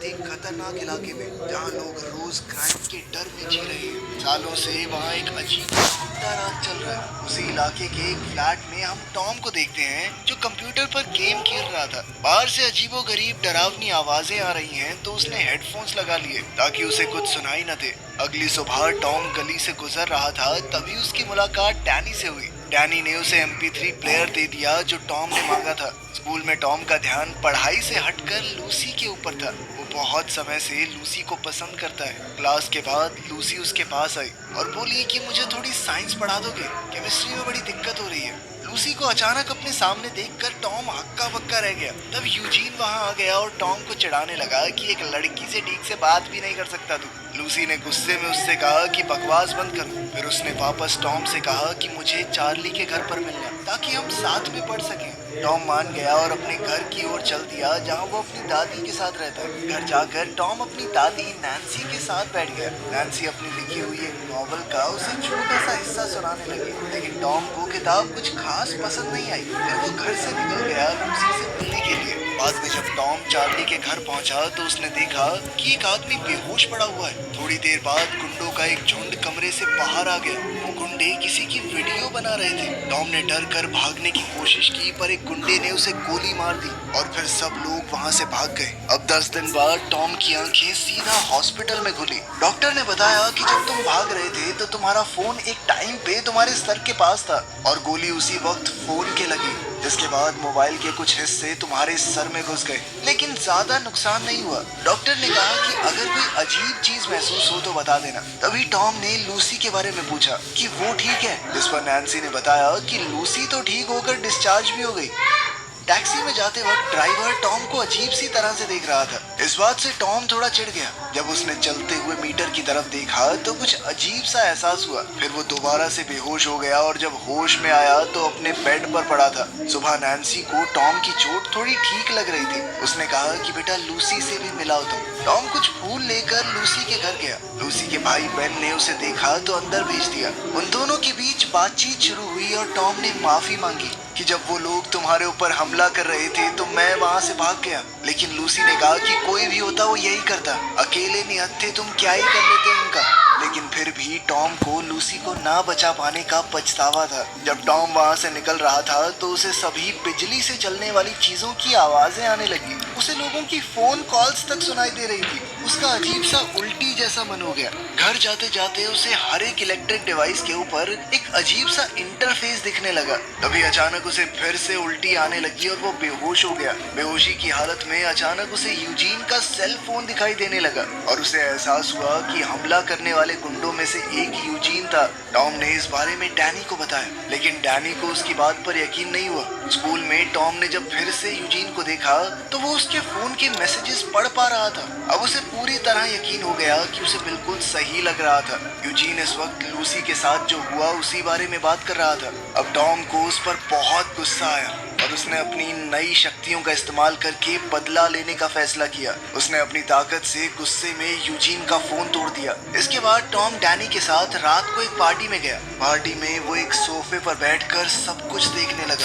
साथ एक खतरनाक इलाके में जहाँ लोग रोज क्राइम के डर में जी रहे हैं। सालों से वहाँ एक अजीब गुंडा राज चल रहा है। उसी इलाके के एक फ्लैट में हम टॉम को देखते हैं जो कंप्यूटर पर गेम खेल रहा था। बाहर से अजीबोगरीब डरावनी आवाजें आ रही हैं तो उसने हेडफोन्स लगा लिए ताकि उसे कुछ सुनाई न दे। अगली सुबह टॉम गली से गुजर रहा था, तभी उसकी मुलाकात डैनी से हुई। डैनी ने उसे MP3 प्लेयर दे दिया जो टॉम ने मांगा था। स्कूल में टॉम का ध्यान पढ़ाई से हटकर लूसी के ऊपर था। वो बहुत समय से लूसी को पसंद करता है। क्लास के बाद लूसी उसके पास आई और बोली कि मुझे थोड़ी साइंस पढ़ा दोगे, केमिस्ट्री में बड़ी दिक्कत हो रही है। लूसी को अचानक अपने सामने देखकर टॉम हक्का बक्का रह गया। तब यूजीन वहां आ गया और टॉम को चिढ़ाने लगा कि एक लड़की से ठीक से बात भी नहीं कर सकता तू। लूसी ने गुस्से में उससे कहा कि बकवास बंद कर। फिर उसने वापस टॉम से कहा कि मुझे चार्ली के घर पर मिलना ताकि हम साथ में पढ़ सकें। टॉम मान गया और अपने घर की ओर चल दिया जहां वो अपनी दादी के साथ रहता है। घर जाकर टॉम अपनी दादी नैन्सी के साथ बैठ गया। नैन्सी अपनी लिखी हुई एक नॉवल का उसे छोटा सा हिस्सा सुनाने लगी, लेकिन टॉम को किताब कुछ खास पसंद नहीं आई। फिर वो घर से निकल गया लूसी से मिलने के लिए। बाद में जब टॉम चार्ली के घर पहुंचा तो उसने देखा कि एक आदमी बेहोश पड़ा हुआ है। थोड़ी देर बाद गुंडों का एक झुंड कमरे से बाहर आ गया। वो गुंडे किसी की वीडियो बना रहे थे। टॉम ने डर कर भागने की कोशिश की पर एक गुंडे ने उसे गोली मार दी और फिर सब लोग वहां से भाग गए। अब 10 दिन बाद टॉम की आंखें सीधा हॉस्पिटल में खुली। डॉक्टर ने बताया कि जब तुम भाग रहे थे तो तुम्हारा फोन एक टाइम पे तुम्हारे सर के पास था और गोली उसी वक्त फोन के लगी, जिसके बाद मोबाइल के कुछ हिस्से तुम्हारे सर में घुस गए, लेकिन ज्यादा नुकसान नहीं हुआ। डॉक्टर ने कहा कि अगर कोई अजीब चीज महसूस हो तो बता देना। तभी टॉम ने लूसी के बारे में पूछा कि वो ठीक है, जिस पर नैन्सी ने बताया कि लूसी तो ठीक होकर डिस्चार्ज भी हो गई। टैक्सी में जाते वक्त ड्राइवर टॉम को अजीब सी तरह से देख रहा था। इस बात से टॉम थोड़ा चिढ़ गया। जब उसने चलते हुए मीटर की तरफ देखा तो कुछ अजीब सा एहसास हुआ। फिर वो दोबारा से बेहोश हो गया और जब होश में आया तो अपने बेड पर पड़ा था। सुबह नैन्सी को टॉम की चोट थोड़ी ठीक लग रही थी। उसने कहा कि बेटा लूसी से भी मिलाओ तुम। टॉम कुछ फूल लेकर लूसी के घर गया। लूसी के भाई बेन ने उसे देखा तो अंदर भेज दिया। उन दोनों के बीच बातचीत शुरू हुई और टॉम ने माफी मांगी कि जब वो लोग तुम्हारे ऊपर हमला कर रहे थे तो मैं वहां से भाग गया, लेकिन लूसी ने कहा कि कोई भी होता वो यही करता, अकेले निहत्थे तुम क्या ही कर लेते उनका। लेकिन फिर भी टॉम को लूसी को ना बचा पाने का पछतावा था। जब टॉम वहां से निकल रहा था तो उसे सभी बिजली से चलने वाली चीजों की आवाजें आने लगी। उसे लोगों की फोन कॉल्स तक सुनाई दे रही थी। उसका अजीब सा उल्टी जैसा मन हो गया। घर जाते जाते उसे हर एक इलेक्ट्रिक डिवाइस के ऊपर एक अजीब सा इंटरफेस दिखने लगा। तभी अचानक उसे फिर से उल्टी आने लगी और वो बेहोश हो गया। बेहोशी की हालत में अचानक उसे यूजीन का सेल फोन दिखाई देने लगा और उसे एहसास हुआ कि हमला करने वाले गुंडों में से एक यूजीन था। टॉम ने इस बारे में डैनी को बताया, लेकिन डैनी को उसकी बात पर यकीन नहीं हुआ। स्कूल में टॉम ने जब फिर से यूजीन को देखा तो वो उसके फोन के मैसेजेस पढ़ पा रहा था। अब उसे पूरी तरह यकीन हो गया कि उसे बिल्कुल सही लग रहा था। यूजीन इस वक्त लूसी के साथ जो हुआ उसी बारे में बात कर रहा था। अब टॉम को उस पर बहुत गुस्सा आया और उसने अपनी नई शक्तियों का इस्तेमाल करके बदला लेने का फैसला किया। उसने अपनी ताकत से गुस्से में यूजीन का फोन तोड़ दिया। इसके बाद टॉम डैनी के साथ रात को एक पार्टी में गया। पार्टी में वो एक सोफे पर बैठकर सब कुछ देखने लगा।